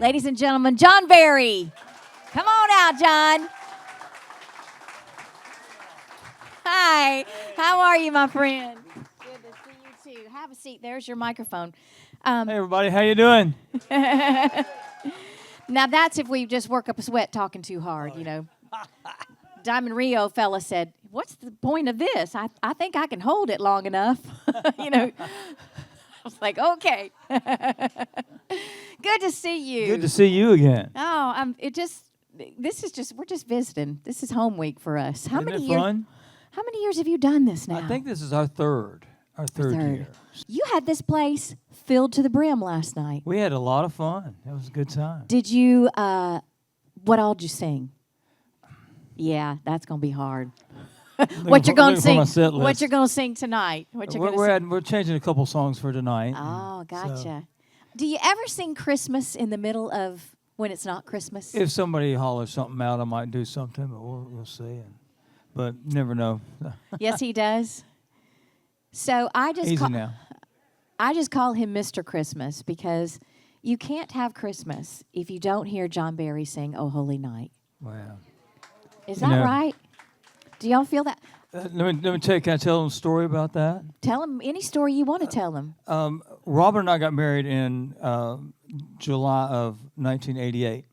Ladies and gentlemen, John Berry. Come on out, John. Hi. How are you, my friend? Good to see you, too. Have a seat. There's your microphone. Hey, everybody. How you doing? Now, that's if we just work up a sweat talking too hard, you know. Diamond Rio fella said, what's the point of this? I think I can hold it long enough. You know. I was like, okay. Good to see you. Good to see you again. Oh, we're just visiting. This is home week for us. Isn't it fun? How many years have you done this now? I think this is our third year. You had this place filled to the brim last night. We had a lot of fun. It was a good time. Did you, what all did you sing? Yeah, that's going to be hard. What you're going to sing? What you're going to sing tonight? We're changing a couple songs for tonight. Oh, gotcha. Do you ever sing Christmas in the middle of when it's not Christmas? If somebody hollers something out, I might do something, but we'll see. But never know. Yes, he does. So I just call him Mr. Christmas because you can't have Christmas if you don't hear John Berry sing "Oh Holy Night." Wow. Is that right? Do y'all feel that? Let me tell you, can I tell them a story about that? Tell them any story you want to tell them. Robin and I got married in July of 1988.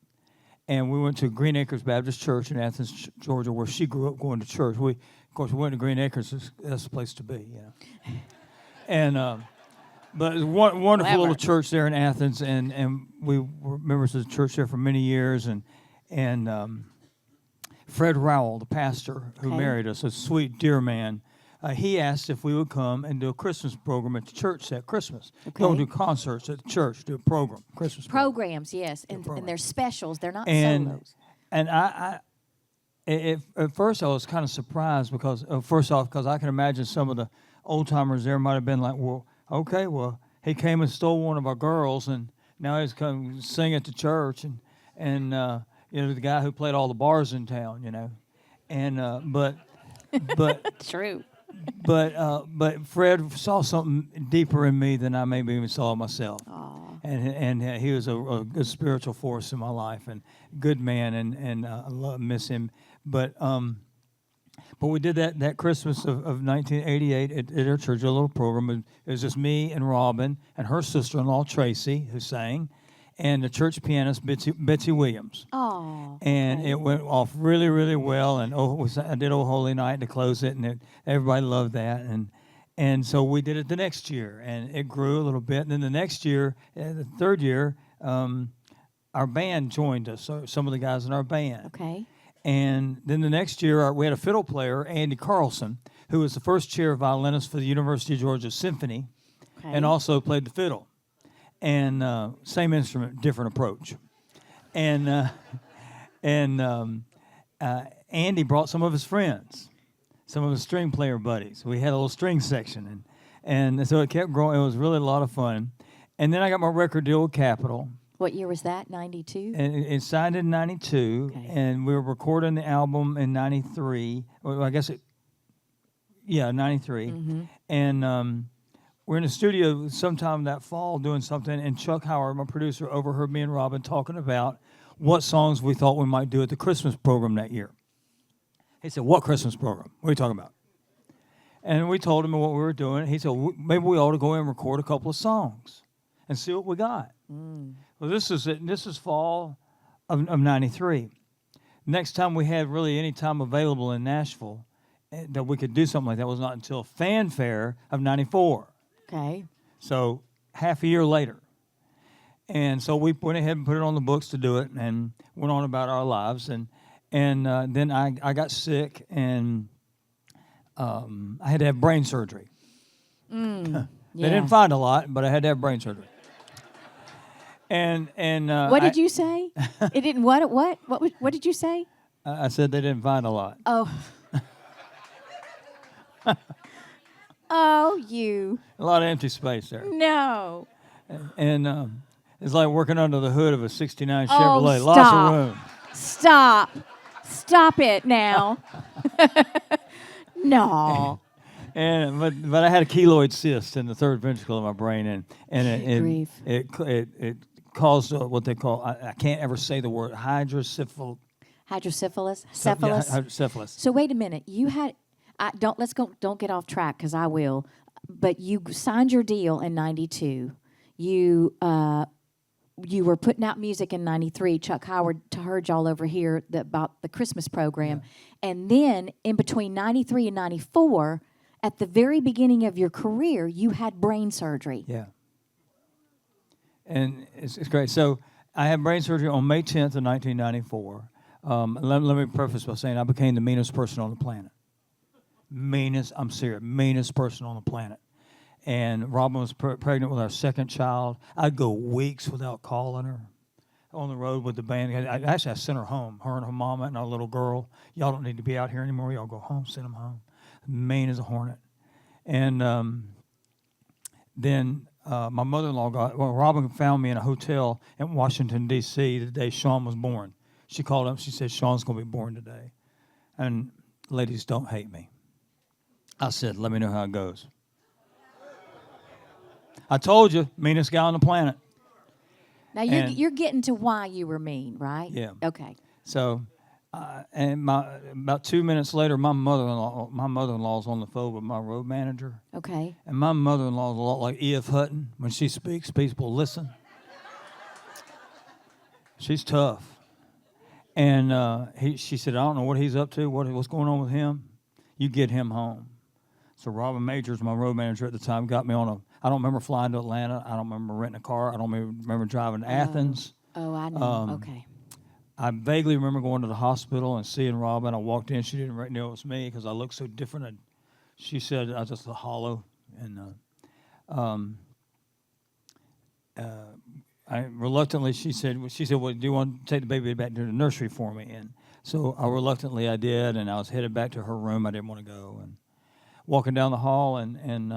And we went to Green Acres Baptist Church in Athens, Georgia, where she grew up going to church. Of course, we went to Green Acres. That's the place to be, you know. And but it was one wonderful little church there in Athens, and we were members of the church there for many years. And Fred Rowell, the pastor who married us, a sweet, dear man, he asked if we would come and do a Christmas program at the church that Christmas. Don't do concerts at the church, do a program, Christmas programs, yes, and they're specials. They're not solos. And at first I was kind of surprised because, first off, because I can imagine some of the old-timers there might have been like, well, okay, well, he came and stole one of our girls, and now he's come sing at the church, and you know, the guy who played all the bars in town, you know. And but true. But Fred saw something deeper in me than I maybe even saw myself. Aww. And he was a good spiritual force in my life and good man, and I miss him. But we did that Christmas of 1988 at our church, a little program. It was just me and Robin and her sister-in-law Tracy, who sang, and the church pianist Betsy Williams. Oh. And it went off really, really well. And I did "Oh Holy Night" to close it, and everybody loved that. And so we did it the next year, and it grew a little bit. And then the next year, the third year, our band joined us. So some of the guys in our band. Okay. And then the next year, we had a fiddle player, Andy Carlson, who was the first chair violinist for the University of Georgia Symphony, and also played the fiddle. And same instrument, different approach. And Andy brought some of his friends, some of his string player buddies. We had a little string section, and so it kept growing. It was really a lot of fun. And then I got my record deal with Capitol. What year was that? 92? And it signed in 92, and we were recording the album in 93. Well, I guess 93. Mm-hmm. And we're in the studio sometime that fall doing something, and Chuck Howard, my producer, overheard me and Robin talking about what songs we thought we might do at the Christmas program that year. He said, "What Christmas program? What are you talking about?" And we told him what we were doing. He said, "Maybe we ought to go in and record a couple of songs and see what we got." Well, this is fall of 93. Next time we had really any time available in Nashville that we could do something like that was not until Fanfare of 94. Okay. So half a year later. And so we went ahead and put it on the books to do it and went on about our lives. And then I got sick, and I had to have brain surgery. They didn't find a lot, but I had to have brain surgery. And what did you say? It didn't what? What did you say? I said they didn't find a lot. Oh. Oh, you. A lot of empty space there. No. And it's like working under the hood of a 69 Chevrolet. Stop. Lots of room. Stop it now. No. But I had a keloid cyst in the third ventricle of my brain, and it caused what they call, I can't ever say the word, hydrocephalus. Hydrosyphilis? Yeah, Syphilis? hydrocephalus. So wait a minute. You had don't get off track because I will. But you signed your deal in '92. You were putting out music in '93. Chuck Howard heard y'all over here about the Christmas program, and then in between '93 and '94, at the very beginning of your career, you had brain surgery. Yeah. And it's great. So I had brain surgery on May 10th of 1994. Let me preface by saying I became the meanest person on the planet. I'm serious, meanest person on the planet. And Robin was pregnant with our second child. I'd go weeks without calling her on the road with the band. I sent her home, her and her mama and our little girl. Y'all don't need to be out here anymore. Y'all go home, send them home. Mean as a hornet. And then my mother-in-law Robin found me in a hotel in Washington, D.C. the day Sean was born. She called up. She said, Sean's going to be born today. And ladies, don't hate me. I said, let me know how it goes. I told you, meanest guy on the planet. Now, you're getting to why you were mean, right? Yeah. Okay. So, about 2 minutes later, my mother-in-law's on the phone with my road manager. Okay. And my mother-in-law is a lot like E.F. Hutton. When she speaks, people listen. She's tough. And she said, I don't know what he's up to, what's going on with him. You get him home. So Robin Majors, my road manager at the time, got me on I don't remember flying to Atlanta. I don't remember renting a car. I don't remember driving to Athens. Oh, I know. Okay. I vaguely remember going to the hospital and seeing Robin. I walked in. She didn't know it was me because I looked so different. And she said I was just hollow. And I reluctantly, she said, well, do you want to take the baby back to the nursery for me? And so I did, and I was headed back to her room. I didn't want to go. And walking down the hall, and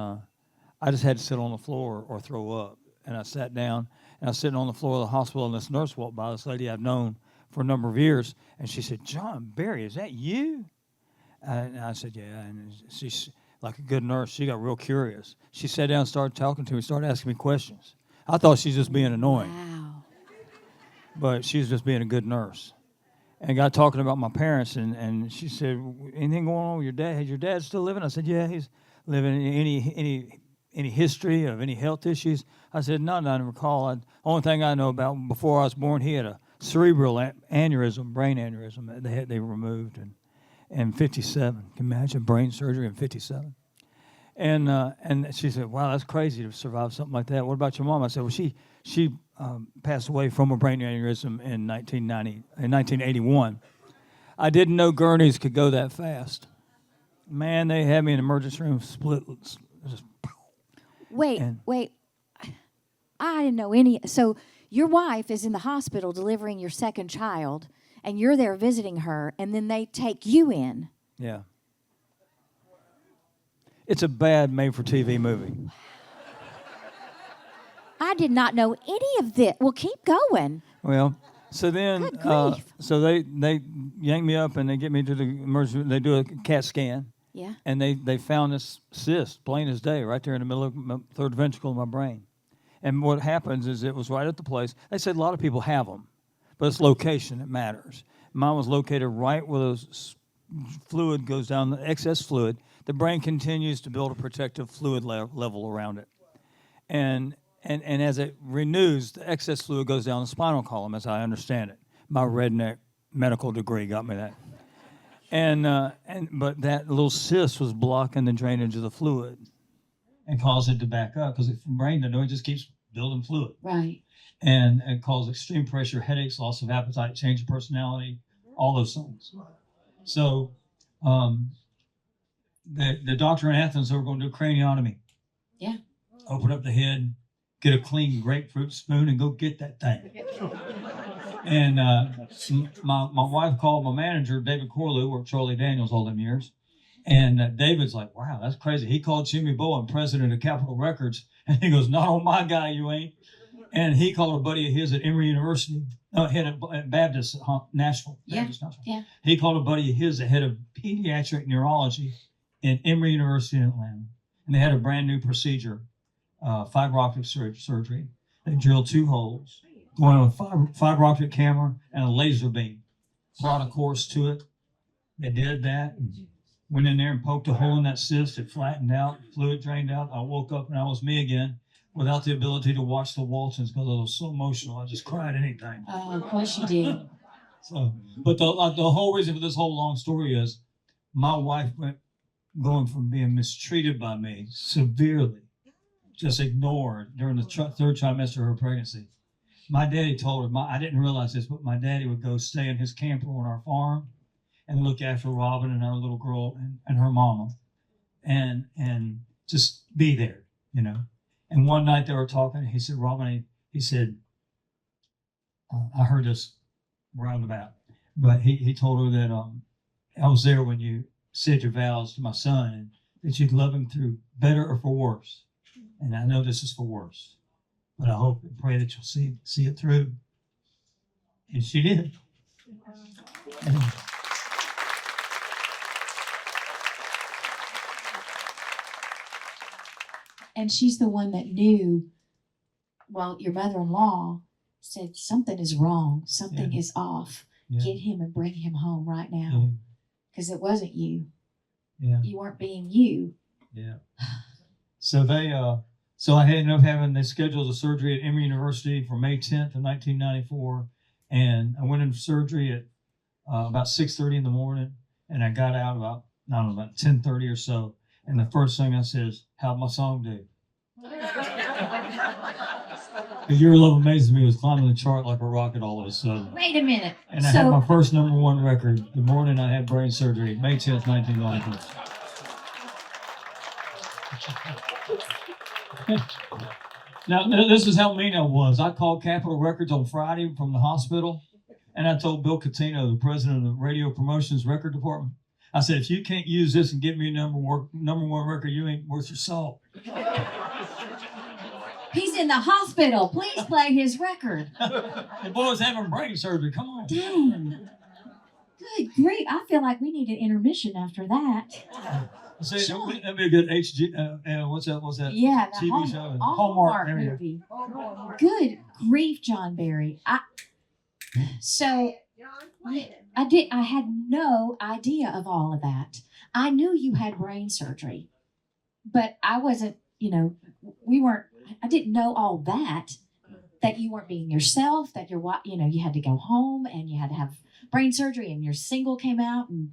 I just had to sit on the floor or throw up. And I sat down, and I was sitting on the floor of the hospital, and this nurse walked by, this lady I've known for a number of years, and she said, John Berry, is that you? And I said, yeah. And she's like a good nurse. She got real curious. She sat down and started talking to me, started asking me questions. I thought she was just being annoying. Wow. But she was just being a good nurse. And got talking about my parents, and she said, anything going on with your dad? Is your dad still living? I said, yeah, he's living. Any history of any health issues? I said, no, I don't recall. Only thing I know about, before I was born, he had a cerebral aneurysm, brain aneurysm that they removed in 57. Can you imagine brain surgery in 57? And she said, wow, that's crazy to survive something like that. What about your mom? I said, well, she passed away from a brain aneurysm in 1981. I didn't know gurneys could go that fast. Man, they had me in the emergency room split. Just, wait. I didn't know any. So your wife is in the hospital delivering your second child, and you're there visiting her, and then they take you in. Yeah. It's a bad made-for-TV movie. I did not know any of this. Well, keep going. Well, so then, Good grief. so they yank me up and they get me to the emergency. They do a CAT scan. Yeah. And they found this cyst, plain as day, right there in the middle of my third ventricle of my brain. And what happens is it was right at the place. They said a lot of people have them, but it's location that matters. Mine was located right where the fluid goes down, the excess fluid. The brain continues to build a protective fluid level around it. And as it renews, the excess fluid goes down the spinal column, as I understand it. My redneck medical degree got me that. But that little cyst was blocking the drainage of the fluid and caused it to back up because the brain, it just keeps building fluid. Right. And it caused extreme pressure, headaches, loss of appetite, change of personality, all those things. So the doctor in Athens, they were going to do a craniotomy. Yeah. Open up the head, get a clean grapefruit spoon, and go get that thing. And my wife called my manager, David Corlew, worked Charlie Daniels all them years. And David's like, wow, that's crazy. He called Jimmy Bowen, president of Capitol Records, and he goes, not on my guy, you ain't. And he called a buddy of his at Emory University, head of Baptist, Nashville. Yeah, Baptist, Nashville. yeah. He called a buddy of his, the head of pediatric neurology in Emory University in Atlanta. And they had a brand new procedure, fiber optic surgery. They drilled 2 holes, going with fiber optic camera and a laser beam. Plot a course to it. They did that. Went in there and poked a hole in that cyst. It flattened out, fluid drained out. I woke up and I was me again, without the ability to watch the Waltons because I was so emotional. I just cried anything. Oh, of course you did. So, but the whole reason for this whole long story is my wife went going from being mistreated by me severely, just ignored during the third trimester of her pregnancy. My daddy told her, I didn't realize this, but my daddy would go stay in his camper on our farm and look after Robin and our little girl and her mama and just be there, you know. And one night they were talking, he said, Robin, he said, I heard this roundabout, but he told her that I was there when you said your vows to my son and that you'd love him through better or for worse. And I know this is for worse, but I hope and pray that you'll see it through. And she did. And she's the one that knew, well, your mother-in-law said something is wrong, something is off. Yeah. Get him and bring him home right now. Because it wasn't you. Yeah. You weren't being you. Yeah. So I ended up they scheduled a surgery at Emory University for May 10th of 1994. And I went into surgery at about 6:30 in the morning. And I got out about 10:30 or so. And the first thing I said is, how'd my song do? Your Love Amazes Me was climbing the chart like a rocket all of a sudden. Wait a minute. And I had my first #1 record the morning I had brain surgery, May 10th, 1994. Now, this is how mean I was. I called Capitol Records on Friday from the hospital, and I told Bill Catino, the president of the Radio Promotions Record Department, I said, if you can't use this and get me a #1 record, you ain't worth your salt. He's in the hospital. Please play his record. The boy's having brain surgery. Come on. Dang. Good grief. I feel like we need an intermission after that. See, that'd be a good HG. What's that? Yeah, the TV show. Hallmark There you movie. Good grief, John Barry. I had no idea of all of that. I knew you had brain surgery, but I wasn't, I didn't know all that you weren't being yourself, that you had to go home and you had to have brain surgery and your single came out and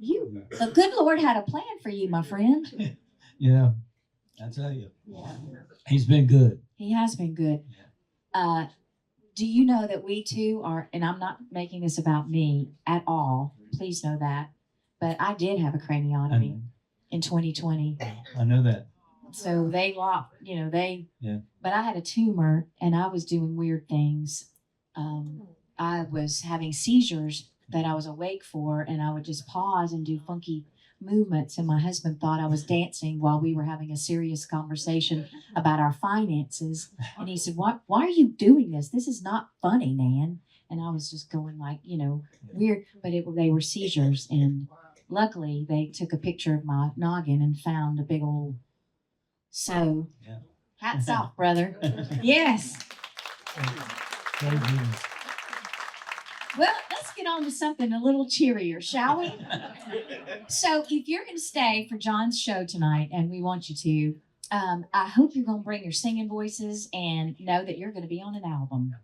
the good Lord had a plan for you, my friend. Yeah, I tell you. Yeah. He's been good. He has been good. Do you know that we too are, and I'm not making this about me at all, please know that, but I did have a craniotomy in 2020. I know that. So they locked, but I had a tumor and I was doing weird things. I was having seizures that I was awake for, and I would just pause and do funky movements, and my husband thought I was dancing while we were having a serious conversation about our finances, and he said, why are you doing this? This is not funny, Nan. And I was just going like, weird, but they were seizures, and luckily they took a picture of my noggin and found a big old hats off, brother. Yes. Well, let's get on to something a little cheerier, shall we? So if you're going to stay for John's show tonight, and we want you to, I hope you're going to bring your singing voices and know that you're going to be on an album,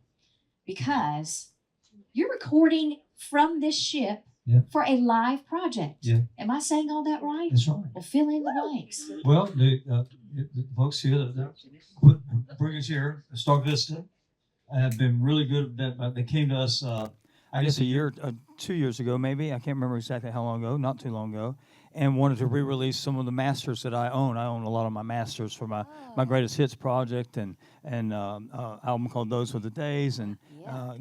because you're recording from this ship for a live project. Yeah. Am I saying all that right? That's right. Well, fill in the blanks. Well, the folks here that bring us here, Star Vista, have been really good. They came to us, I guess 2 years ago, maybe. I can't remember exactly how long ago, not too long ago, and wanted to re-release some of the masters that I own. I own a lot of my masters for my greatest hits project and album called Those Were the Days, and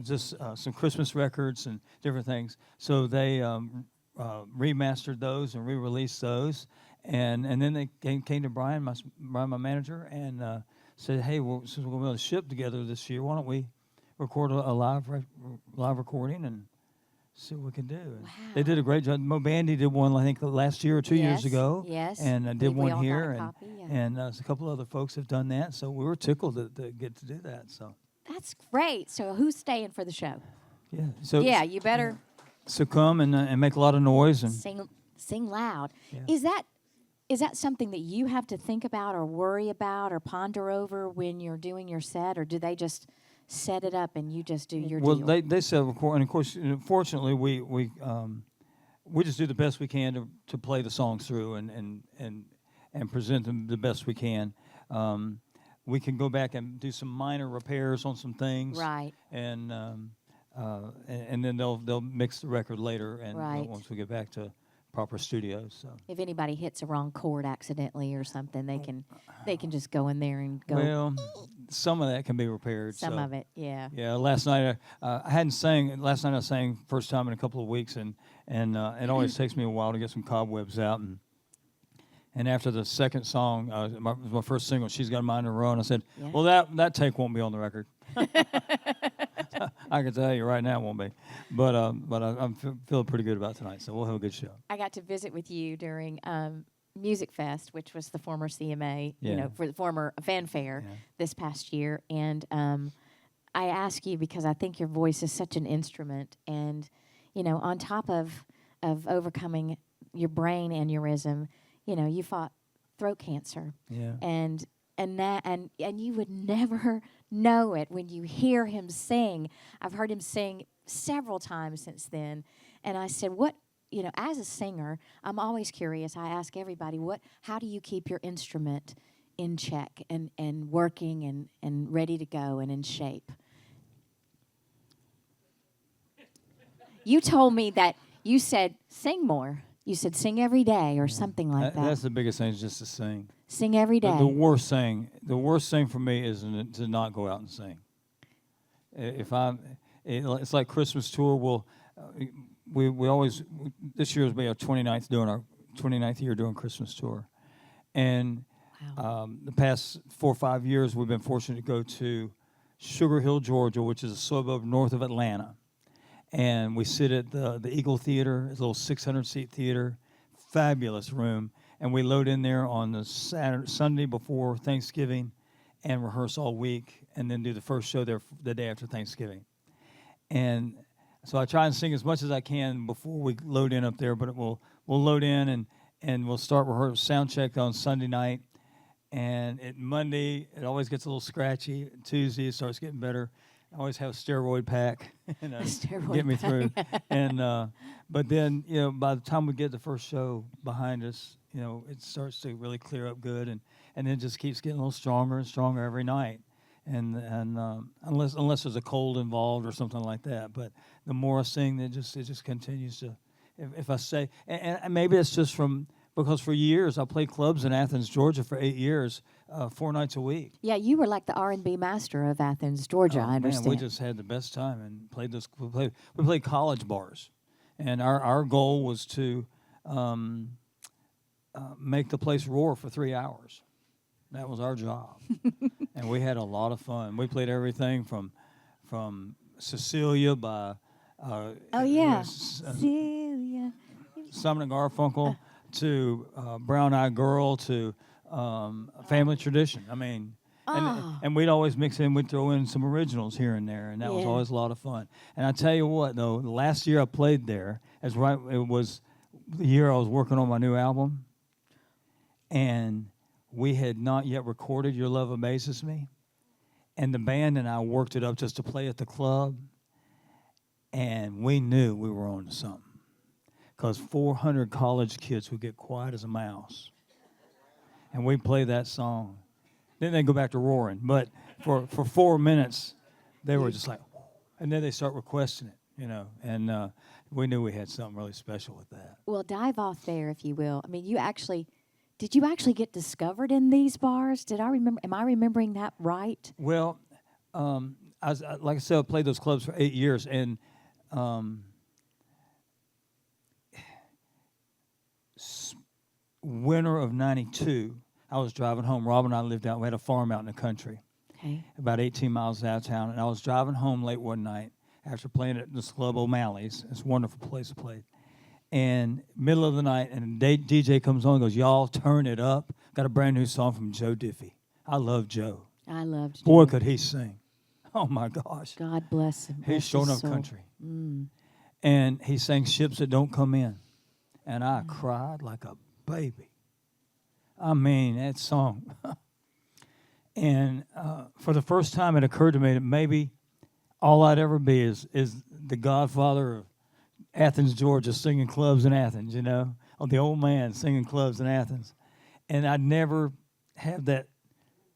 just some Christmas records and different things. So they remastered those and re-released those, and then they came to Brian, my manager, and said, hey, since we're going to be on the ship together this year, why don't we record a live recording and see what we can do. And they did a great job. Mo Bandy did one, I think, last year or 2 years ago. Yes. And did one here. And a couple other folks have done that. So we were tickled to get to do that. So That's great. So who's staying for the show? Yeah. So Yeah, you better So come and make a lot of noise and sing loud. Yeah. Is that something that you have to think about or worry about or ponder over when you're doing your set, or do they just set it up and you just do your well, deal? they said, and of course, fortunately, we just do the best we can to play the songs through and present them the best we can. We can go back and do some minor repairs on some things, Right. And then they'll mix the record later, and Right. once we get back to proper studios. So. If anybody hits a wrong chord accidentally or something, they can just go in there and go. Well, some of that can be repaired. Some so. of it, yeah. Yeah, last night I hadn't sang. Last night I sang first time in a couple of weeks, and it always takes me a while to get some cobwebs out. And after the second song, my first single, "She's Got a Mind of Her Own," I said, Yeah. "Well, that take won't be on the record." I can tell you right now it won't be, but I'm feeling pretty good about tonight, so we'll have a good show. I got to visit with you during Music Fest, which was the former CMA, Yeah. for the former fanfare Yeah. this past year. And I ask you because I think your voice is such an instrument. And, on top of overcoming your brain aneurysm, you fought throat cancer. Yeah. And you would never know it when you hear him sing. I've heard him sing several times since then. And I said, as a singer, I'm always curious. I ask everybody, how do you keep your instrument in check and working and ready to go and in shape? You told me that you said sing more. You said sing every day or something like that. That's the biggest thing, is just to sing. Sing every day. The worst thing for me is to not go out and sing. It's like Christmas tour. We always, this year will be our 29th year doing Christmas tour, and Wow. the past 4 or 5 years we've been fortunate to go to Sugar Hill, Georgia, which is a suburb north of Atlanta, and we sit at the Eagle Theater, it's a little 600-seat theater, fabulous room. And we load in there on the Sunday before Thanksgiving and rehearse all week, and then do the first show there the day after Thanksgiving. And so I try and sing as much as I can before we load in up there, but we'll load in and we'll start rehearsal sound check on Sunday night. And Monday, it always gets a little scratchy. Tuesday, it starts getting better. I always have a steroid pack get me through. And but then, by the time we get the first show behind us, it starts to really clear up good, and then it just keeps getting a little stronger and stronger every night. And unless there's a cold involved or something like that, but the more I sing, it just continues to. If I say, and maybe it's just because for years I played clubs in Athens, Georgia for 8 years, 4 nights a week. Yeah, you were like the R&B master of Athens, Georgia. I understand. Man, we just had the best time and played this. We played college bars, and our goal was to make the place roar for 3 hours. That was our job, and we had a lot of fun. We played everything from Cecilia by Celia. Simon and Garfunkel to Brown Eyed Girl to Family Tradition. I mean, and we'd always we'd throw in some originals here and there, and that was always a lot of fun. And I tell you what, though, the last year I played there, it was the year I was working on my new album, and we had not yet recorded Your Love Amazes Me, and the band and I worked it up just to play at the club, and we knew we were on to something. Because 400 college kids would get quiet as a mouse. And we play that song. Then they go back to roaring. But for 4 minutes, they were just like, whoo. And then they start requesting it, And we knew we had something really special with that. Well, dive off there, if you will. I mean, did you actually get discovered in these bars? Am I remembering that right? Well, like I said, I played those clubs for 8 years. And winter of '92, I was driving home. Rob and I lived out. We had a farm out in the country, about 18 miles out of town. And I was driving home late one night after playing at this club, O'Malley's. It's a wonderful place to play. And middle of the night, and DJ comes on and goes, "Y'all turn it up." Got a brand new song from Joe Diffie. I love Joe. I loved Joe. Boy, could he sing. Oh my gosh. God bless him. He's Bless showing his up soul. country. Mm. And he sang Ships That Don't Come In. And I cried like a baby. I mean, that song. And for the first time, it occurred to me that maybe all I'd ever be is the godfather of Athens, Georgia, singing clubs in Athens, you know, or the old man singing clubs in Athens. And I'd never have that.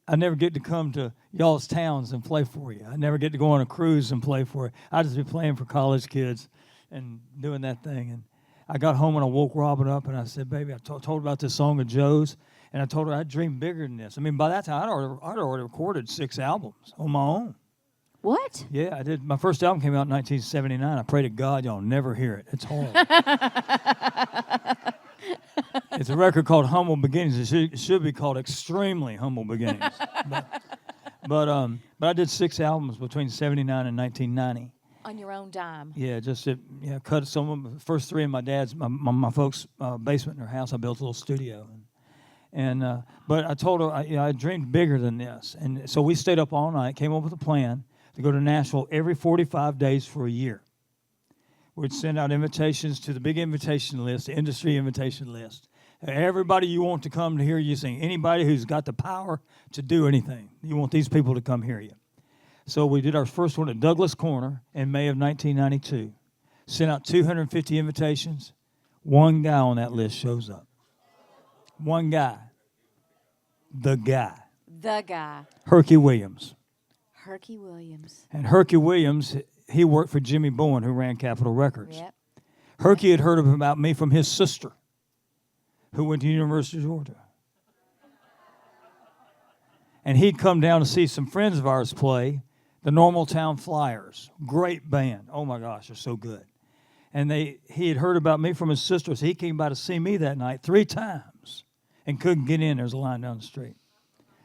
I never get to come to y'all's towns and play for you. I never get to go on a cruise and play for you. I just be playing for college kids and doing that thing. And I got home and I woke Robin up and I said, baby, I told her about this song of Joe's. And I told her I'd dreamed bigger than this. I mean, by that time, I'd already recorded 6 albums on my own. What? Yeah, I did. My first album came out in 1979. I pray to God y'all never hear it. It's horrible. It's a record called Humble Beginnings. It should be called Extremely Humble Beginnings. but I did 6 albums between 79 and 1990. On your own dime. Yeah, cut some of them. The first 3 in my dad's, my folks' basement in their house. I built a little studio. But I told her I dreamed bigger than this. And so we stayed up all night, came up with a plan to go to Nashville every 45 days for a year. We'd send out invitations to the big invitation list, the industry invitation list. Everybody you want to come to hear you sing, anybody who's got the power to do anything, you want these people to come hear you. So we did our first one at Douglas Corner in May of 1992. Sent out 250 invitations. One guy on that list shows up. One guy. The guy. The guy. Herky Williams. Herky Williams. And Herky Williams, he worked for Jimmy Bowen, who ran Capitol Records. Yep. Herky had heard about me from his sister, who went to University of Georgia. And he'd come down to see some friends of ours play, the Normal Town Flyers. Great band. Oh, my gosh, they're so good. And he had heard about me from his sister, so he came by to see me that night 3 times and couldn't get in. There was a line down the street.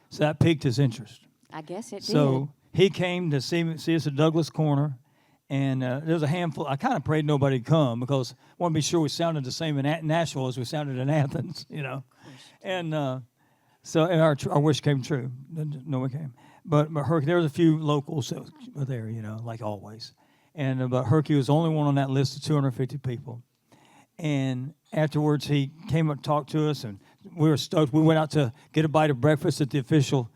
So that piqued his interest. I guess it did. So he came to see us at Douglas Corner, and there was a handful. I kind of prayed nobody would come because I want to be sure we sounded the same in Nashville as we sounded in Athens, you know. And our wish came true. No one came. But Herky, there was a few locals that were there, you know, like always. But Herky was the only one on that list of 250 people. And afterwards, he came up and talked to us, and we were stoked. We went out to get a bite of breakfast at the official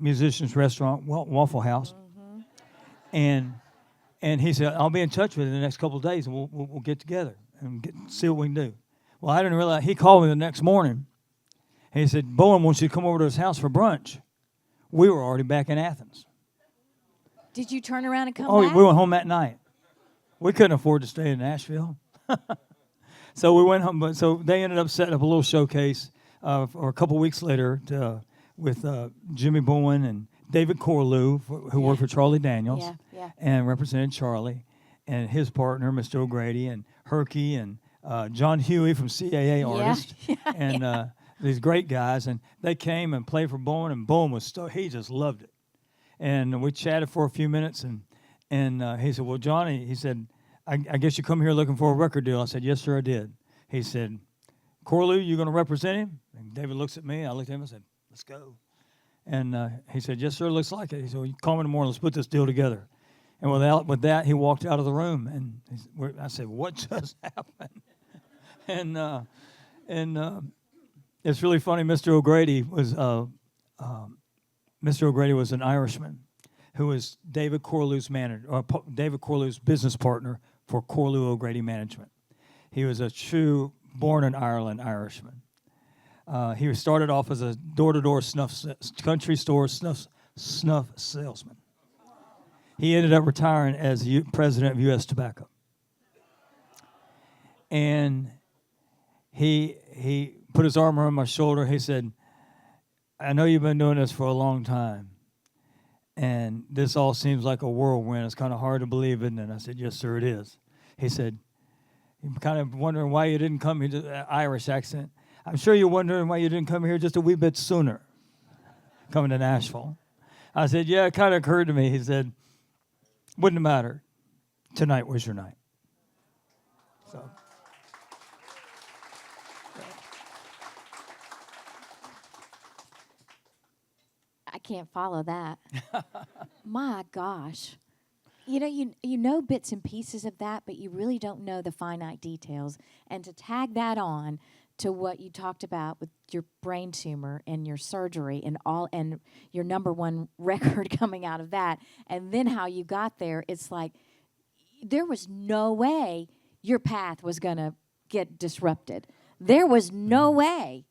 musicians restaurant, Waffle House. Mm-hmm. And he said, I'll be in touch with you in the next couple of days, and we'll get together and see what we can do. Well, I didn't realize. He called me the next morning. He said, Bowen wants you to come over to his house for brunch. We were already back in Athens. Did you turn around and come back? back? We went home that night. We couldn't afford to stay in Nashville. So we went home. But so they ended up setting up a little showcase or a couple weeks later with Jimmy Bowen and David Corlew, who worked for Charlie Daniels and represented Charlie, and his partner, Mr. O'Grady, and Herky, and John Huey from CAA Artists, and these great guys. And they came and played for Bowen, and Bowen he just loved it. And we chatted for a few minutes, and he said, well, Johnny, he said, I guess you come here looking for a record deal. I said, yes, sir, I did. He said, Corlew, you going to represent him? And David looks at me. I looked at him and said, let's go. And he said, yes, sir, looks like it. He said, well, you call me in the morning. Let's put this deal together. And with that, he walked out of the room. And I said, what just happened? and it's really funny. Mr. O'Grady was an Irishman who was David Corlew's manager, or David Corlew's business partner for Corlew O'Grady Management. He was a true born-in-Ireland Irishman. He started off as a door-to-door country store snuff salesman. He ended up retiring as president of U.S. Tobacco. And he put his arm around my shoulder. He said, I know you've been doing this for a long time, and this all seems like a whirlwind. It's kind of hard to believe, isn't it? I said, yes, sir, it is. He said, you're kind of wondering why you didn't come here, Irish accent. I'm sure you're wondering why you didn't come here just a wee bit sooner, coming to Nashville. I said, yeah, it kind of occurred to me. He said, wouldn't have mattered. Tonight was your night. So. I can't follow that. My gosh. You know bits and pieces of that, but you really don't know the finite details. And to tag that on to what you talked about with your brain tumor and your surgery and your number one record coming out of that, and then how you got there, it's like there was no way your path was going to get disrupted. There was no way.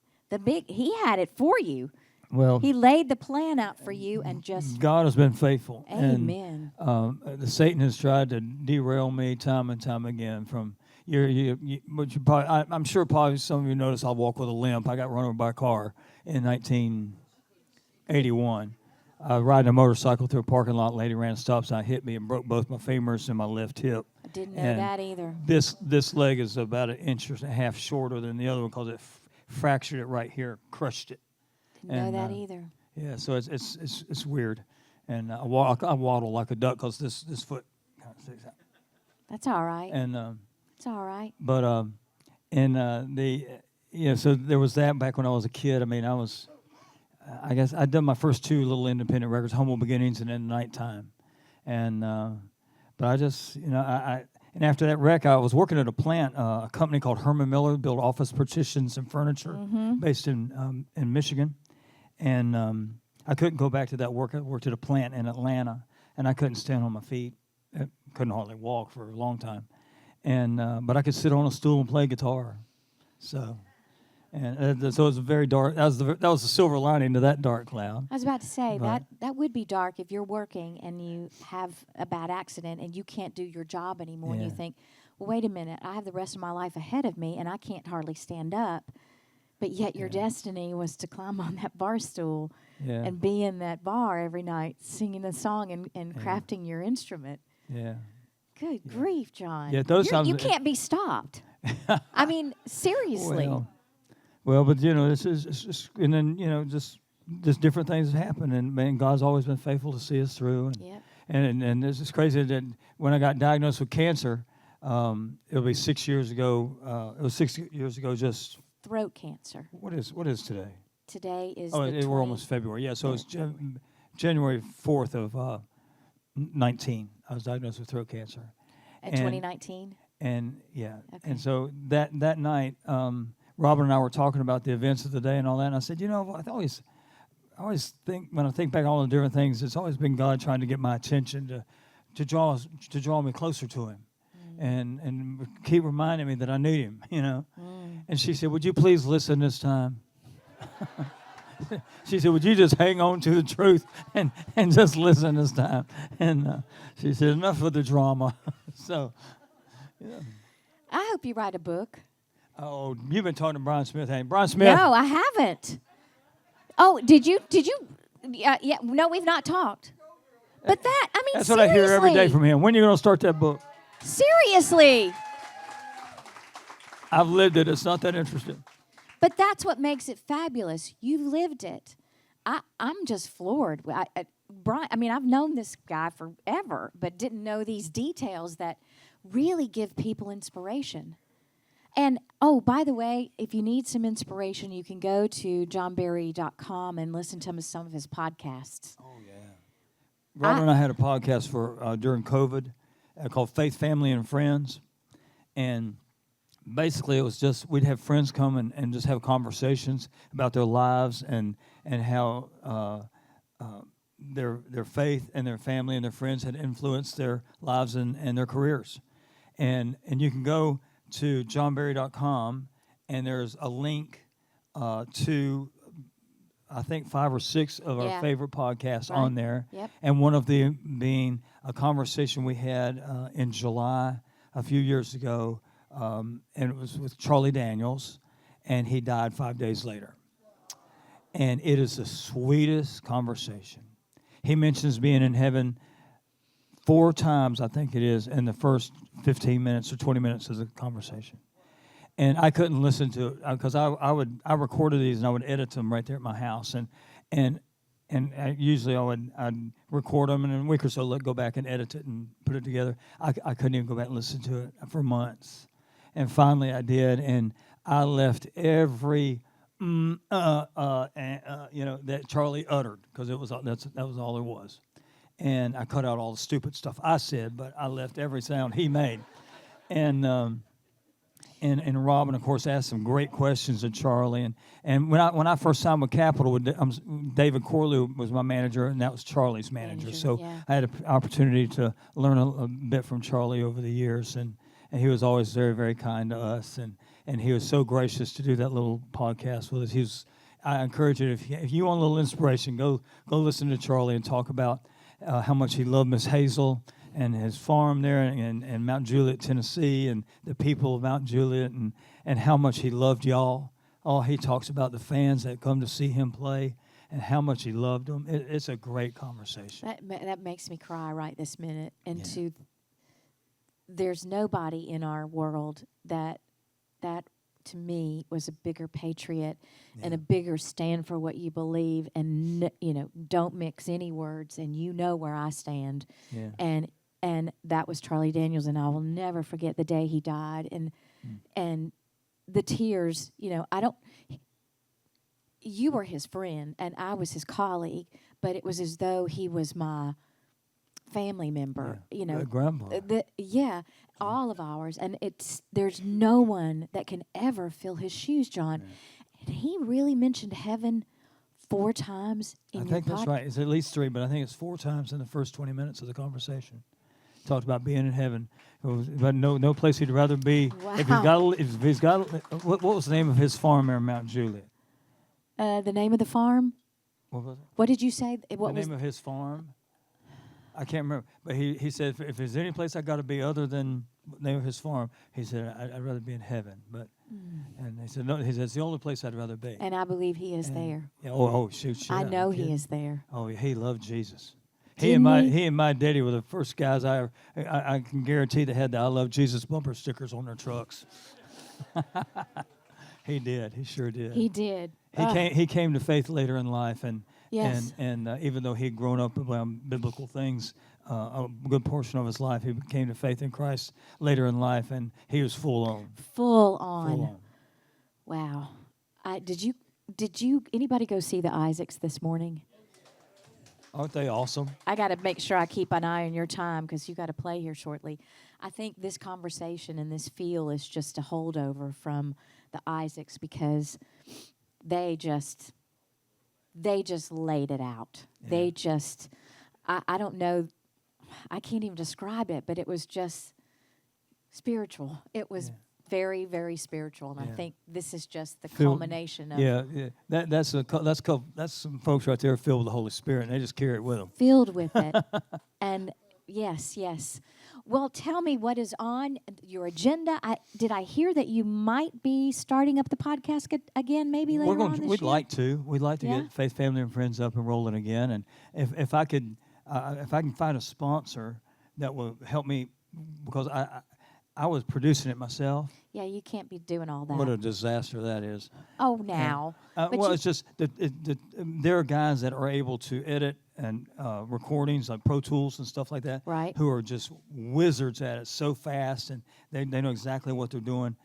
He had it for you. Well, He laid the plan out for you and just God has been faithful. amen. And the Satan has tried to derail me time and time again from I'm sure probably some of you noticed I walk with a limp. I got run over by a car in 1981. I was riding a motorcycle through a parking lot. Lady ran a stop sign, hit me, and broke both my femurs and my left hip. I didn't know And that either. This leg is about 1.5 inches shorter than the other one because it fractured it right here, crushed it. Didn't know that either. Yeah, so it's weird, and I waddle like a duck because this foot kind of sticks out. That's all right. And It's all right. but so there was that back when I was a kid. I mean, I guess I'd done my first 2 little independent records, Humble Beginnings and then Nighttime, and but I just and after that wreck, I was working at a plant, a company called Herman Miller, built office partitions and furniture, based in Michigan. And I couldn't go back to that work. I worked at a plant in Atlanta, and I couldn't stand on my feet. I couldn't hardly walk for a long time. And but I could sit on a stool and play guitar. So it was very dark. That was the silver lining to that dark cloud. I was about to say But- that would be dark if you're working and you have a bad accident and you can't do your job anymore and you Yeah. think, well, wait a minute, I have the rest of my life ahead of me and I can't hardly stand up. But yet your destiny was to climb on that bar stool Yeah. and be in that bar every night singing a song and crafting your instrument. Yeah. Good grief, John. Yeah, those You times- can't be stopped. I mean, seriously. Well, but this is it's just, and then just different things happen, and man, God's always been faithful to see us through. And Yep. and this is crazy that when I got diagnosed with cancer, it'll be 6 years ago. It was 6 years ago. Just Throat cancer. what is today? Today is Oh, the we're almost February. Yeah, so it's January 4th of 19. I was diagnosed with throat cancer. at and- 2019. And Okay. and so that night, Robin and I were talking about the events of the day and all that. And I said, I always think when I think back on all the different things, it's always been God trying to get my attention to draw me closer to Him, and keep reminding me that I need Him. And she said, "Would you please listen this time?" She said, "Would you just hang on to the truth and just listen this time?" And she said, "Enough of the drama." So. I hope you write a book. Oh, you've been talking to Brian Smith, haven't you? Brian Smith. No, I haven't. Oh, did you? Yeah, no, we've not talked. But That's what I hear every day from him. When are you going to start that book? Seriously. I've lived it. It's not that interesting. But that's what makes it fabulous. You've lived it. I'm just floored. Brian, I've known this guy forever, but didn't know these details that really give people inspiration. And, oh, by the way, if you need some inspiration, you can go to johnberry.com and listen to some of his podcasts. Oh, yeah. Robert and I had a podcast for during COVID called Faith, Family, and Friends. And basically it was just we'd have friends come and just have conversations about their lives and how their faith and their family and their friends had influenced their lives and their careers. And you can go to johnberry.com, and there's a link to, I think, 5 or 6 of our favorite podcasts on there. Yep. And one of them being a conversation we had in July a few years ago, and it was with Charlie Daniels, and he died 5 days later. And it is the sweetest conversation. He mentions being in heaven 4 times, I think it is, in the first 15 minutes or 20 minutes of the conversation. And I couldn't listen to it because I recorded these and I would edit them right there at my house. And usually I'd record them and in a week or so go back and edit it and put it together. I couldn't even go back and listen to it for months. And finally I did, and I left every that Charlie uttered because that was all there was. and I cut out all the stupid stuff I said, but I left every sound he made. And Robin, of course, asked some great questions to Charlie. And when I first signed with Capitol, David Corley was my manager, and that was Charlie's manager. So yeah. I had an opportunity to learn a bit from Charlie over the years, and he was always very, very kind to us, and he was so gracious to do that little podcast with us. I encourage you, if you want a little inspiration, go listen to Charlie and talk about how much he loved Miss Hazel and his farm there in Mount Juliet, Tennessee, and the people of Mount Juliet, and how much he loved y'all. Oh, he talks about the fans that come to see him play and how much he loved them. It's a great conversation. That makes me cry right this minute. And there's nobody in our world that to me was a bigger patriot and a bigger stand for what you believe, and don't mix any words, and where I stand. Yeah. And that was Charlie Daniels, and I will never forget the day he died, and the tears. You were his friend, and I was his colleague, but it was as though he was my family member. Grandpa. All of ours, and there's no one that can ever fill his shoes, John. And he really mentioned heaven 4 times in your I think that's right. It's at least 3, but I think it's 4 times in the first 20 minutes of the conversation. Talked about being in heaven, but no place he'd rather be. Wow. If he's got, what was the name of his farm there in Mount Juliet? The name of the farm? What was it? What did you say? The name of his farm? I can't remember. But he said, if there's any place I got to be other than the name of his farm, he said, I'd rather be in heaven. But and he said, no, he said, it's the only place I'd rather be. And I believe he is there. Yeah, shoot. I know he is there. Oh, he loved Jesus. He and my daddy were the first guys I can guarantee that had the I Love Jesus bumper stickers on their trucks. He did. He sure did. He did. He came to faith later in life, and yes. and even though he'd grown up around biblical things, a good portion of his life, he came to faith in Christ later in life, and he was full on. Full on. Wow. Did you anybody go see the Isaacs this morning? Aren't they awesome? I got to make sure I keep an eye on your time because you got to play here shortly. I think this conversation and this feel is just a holdover from the Isaacs because they just laid it out. Yeah. They just, I don't know, I can't even describe it, but it was just spiritual. It was very, very spiritual, and I think this is just the culmination of. Yeah. That's some folks right there filled with the Holy Spirit, and they just carry it with them. Filled with it, and yes. Well, tell me what is on your agenda. Did I hear that you might be starting up the podcast again, maybe later on this year? We'd like to. We'd like to get Faith, Family, and Friends up and rolling again, and if I can find a sponsor that will help me, because I was producing it myself. Yeah, you can't be doing all that. What a disaster that is. Oh, now. It's just that there are guys that are able to edit and recordings like Pro Tools and stuff like that, right, who are just wizards at it so fast, and they know exactly what they're doing.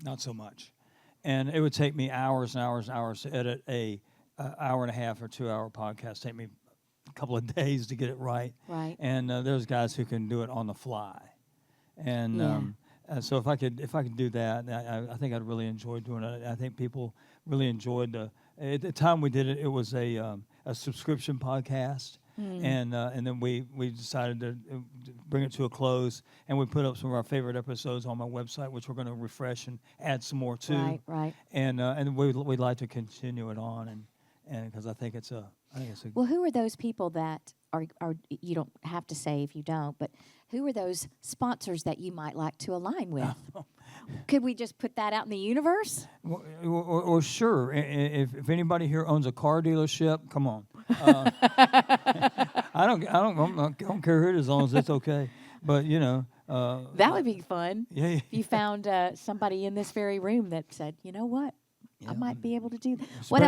Not so much. And it would take me hours and hours and hours to edit a hour and a half or 2 hour podcast. Take me a couple of days to get it right. Right. And there's guys who can do it on the fly. And so if I could do that, I think I'd really enjoy doing it. I think people really enjoyed at the time we did it. It was a subscription podcast, and then we decided to bring it to a close, and we put up some of our favorite episodes on my website, which we're going to refresh and add some more to. Right. And we'd like to continue it on, and because I think it's a. Well, who are those people that are you don't have to say if you don't, but who are those sponsors that you might like to align with? Could we just put that out in the universe? Or sure, if anybody here owns a car dealership, come on. I don't care who it is, as long as it's okay. But that would be fun. Yeah. If you found somebody in this very room that said, you know what, I might be able to do that. What Spring-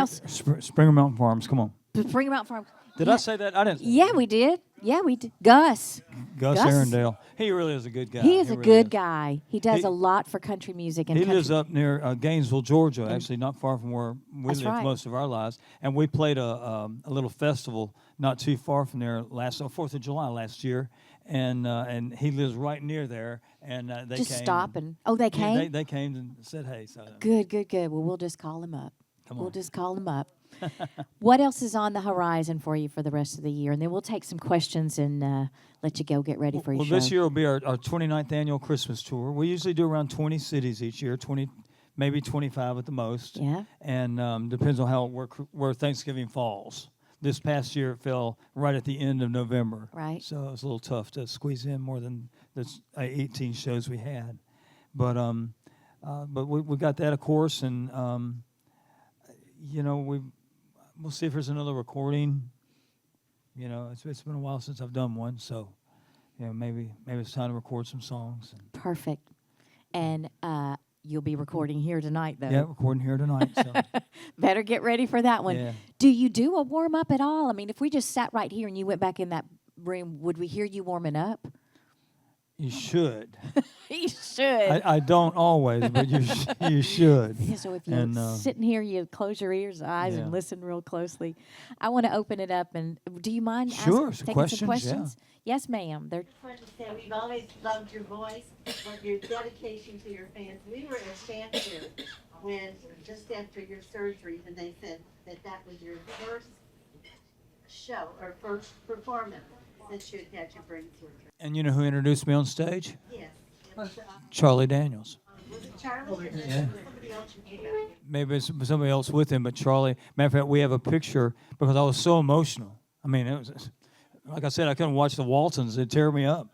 else? Springer Mountain Farms. Come on. Bring 'em out farm. Did Yeah. I say that? I didn't. Yeah, we did. Yeah, we did. Gus. Gus Gus? Arundel. He really is a good guy. He is a really good is. guy. He does He- a lot for country music and He country. lives up near Gainesville, Georgia, actually not far from where we That's lived right. most of our lives. And we played a little festival not too far from there last 4th of July last year, and he lives right near there. And they Just came. stop and they Yeah, came. they came and said, "Hey." So Good. Well, we'll just call him up. Come We'll on. just call him up. What else is on the horizon for you for the rest of the year? And then we'll take some questions and let you go get ready for your well, show. this year will be our 29th annual Christmas tour. We usually do around 20 cities each year, 20, maybe 25 at the most. Yeah. And depends on where Thanksgiving falls. This past year it fell right at the end of November. Right. So it was a little tough to squeeze in more than the 18 shows we had. But we got that, of course, and we'll see if there's another recording. It's been a while since I've done one, so maybe it's time to record some songs. Perfect. And you'll be recording here tonight, though. Yeah, recording here tonight. So Better get ready for that one. Yeah. Do you do a warm up at all? I mean, if we just sat right here and you went back in that room, would we hear you warming up? you should. You should. I don't always, but you should. Yeah, so if you're And, sitting here, you close your ears, eyes, yeah. and listen real closely. I want to open it up, and do you mind Sure, taking questions, some yeah. questions? Yes, ma'am. They're just wanted to say we've always loved your voice, but your dedication to your fans. We were at Fanfare when, just after your surgery, and they said that was your first show or first performance since you had your brain surgery. And you know who introduced me on stage? Yes. It was Charlie Daniels. it Charlie? Or Yeah. somebody else you came out? Maybe it's somebody else with him, but Charlie. Matter of fact, we have a picture because I was so emotional. I mean, it was like I said, I couldn't watch the Waltons; it'd tear me up,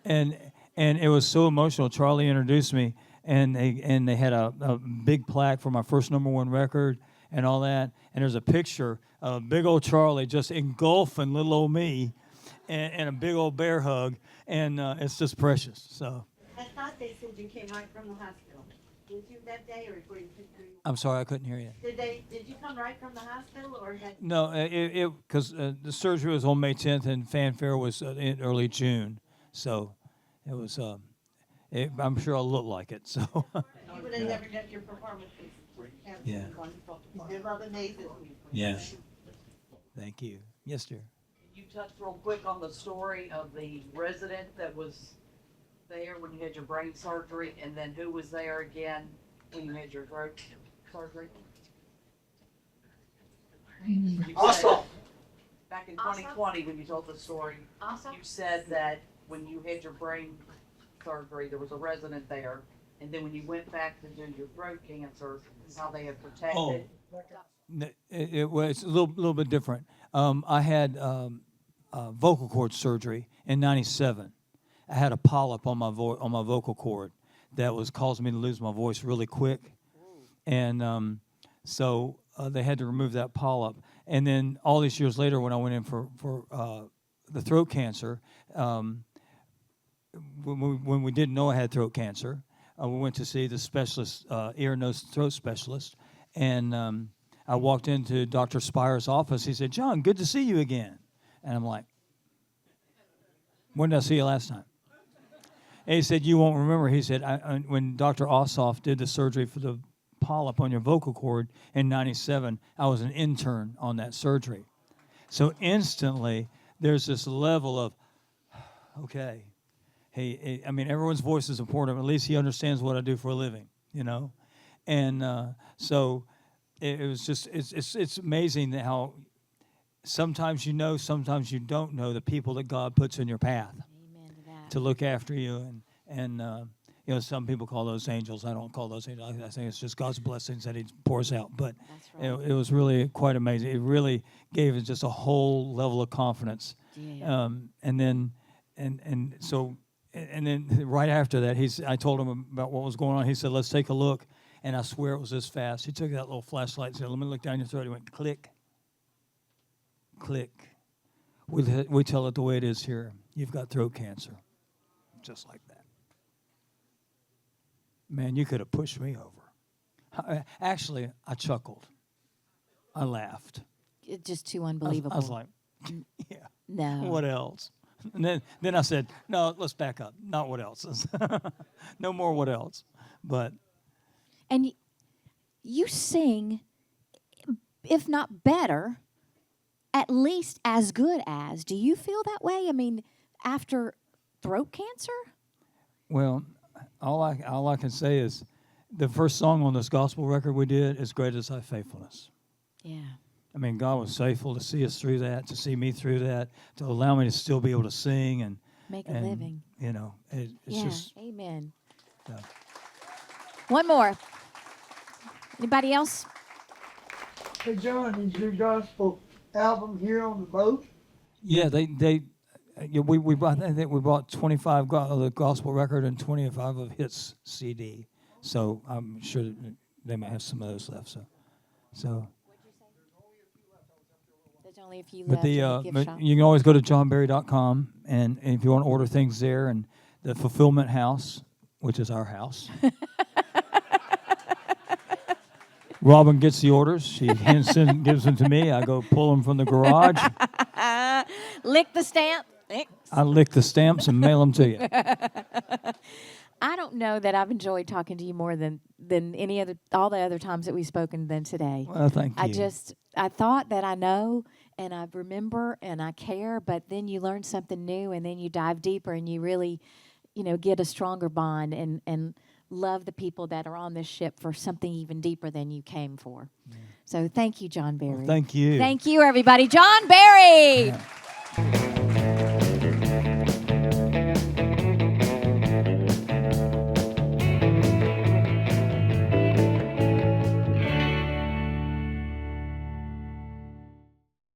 and it was so emotional. Charlie introduced me, and they had a big plaque for my first #1 record and all that. And there's a picture of big old Charlie just engulfing little old me, and a big old bear hug, and it's just precious. So I thought they said you came right from the hospital. Did you that day, or were you? I'm sorry I couldn't hear you. Did you come right from the hospital, or had? No, because the surgery was on May 10th and Fanfare was in early June, so it was. I'm sure I'll look like it. So You would have never done your performances. Yeah. Wonderful. You love amazing. yeah, thank you. Yes, dear. You touched real quick on the story of the resident that was there when you had your brain surgery, and then who was there again when you had your throat surgery? You said- Back in 2020, when you told the story, Awesome. you said that when you had your brain surgery, there was a resident there, and then when you went back to do your throat cancer, how they had protected. It was a little bit different. I had vocal cord surgery in '97. I had a polyp on my vocal cord that was causing me to lose my voice really quick, and so they had to remove that polyp. And then all these years later, when I went in for the throat cancer, when we didn't know I had throat cancer, we went to see the specialist, ear, nose, throat specialist, and I walked into Dr. Spire's office. He said, "John, good to see you again." And I'm like, "When did I see you last time?" And he said, "You won't remember." He said, when Dr. Ossoff did the surgery for the polyp on your vocal cord in '97, I was an intern on that surgery. So instantly, there's this level of, okay, hey, I mean, everyone's voice is important. At least he understands what I do for a living, And so it was just, it's amazing that how sometimes sometimes you don't know the people that God puts in your path amen to that. to look after you. And some people call those angels. I don't call those angels. I think it's just God's blessings that he pours out. But That's right. it was really quite amazing. It really gave us just a whole level of confidence. Yeah. And then right after that, I told him about what was going on. He said, "Let's take a look." And I swear it was this fast. He took that little flashlight and said, "Let me look down your throat." He went, click, click. We tell it the way it is here. You've got throat cancer. Just like that. Man, you could have pushed me over. Actually, I chuckled. I laughed. It's just too I unbelievable. was like, yeah, no. what else? And then I said, no, let's back up. Not what else. No more what else. But And you sing, if not better, at least as good as. Do you feel that way? I mean, after throat cancer? well, all I can say is the first song on this gospel record we did is Great Is Thy Faithfulness. Yeah. I mean, God was faithful to see us through that, to see me through that, to allow me to still be able to sing and Make a and, living. You know, it's Yeah. just Amen. Yeah. One more. Anybody else? Hey John, is your gospel album here on the boat? yeah. We bought, I think we bought 25 the gospel record and 25 of hits CD. So I'm sure that they might have some of those left. So. There's only a few But left in the gift but shop. you can always go to johnberry.com, and if you want to order things there, and the Fulfillment House, which is our house. Robin gets the orders. She gives them to me. I go pull them from the garage. Lick the stamp. Thanks. I lick the stamps and mail them to you. I don't know that I've enjoyed talking to you more than all the other times that we've spoken than today. Well, thank you. I thought that I know and I remember and I care, but then you learn something new and then you dive deeper and you really, get a stronger bond and love the people that are on this ship for something even deeper than you came for. Yeah. So thank you, John Berry. Well, thank you. Thank you, everybody. John Berry. Yeah.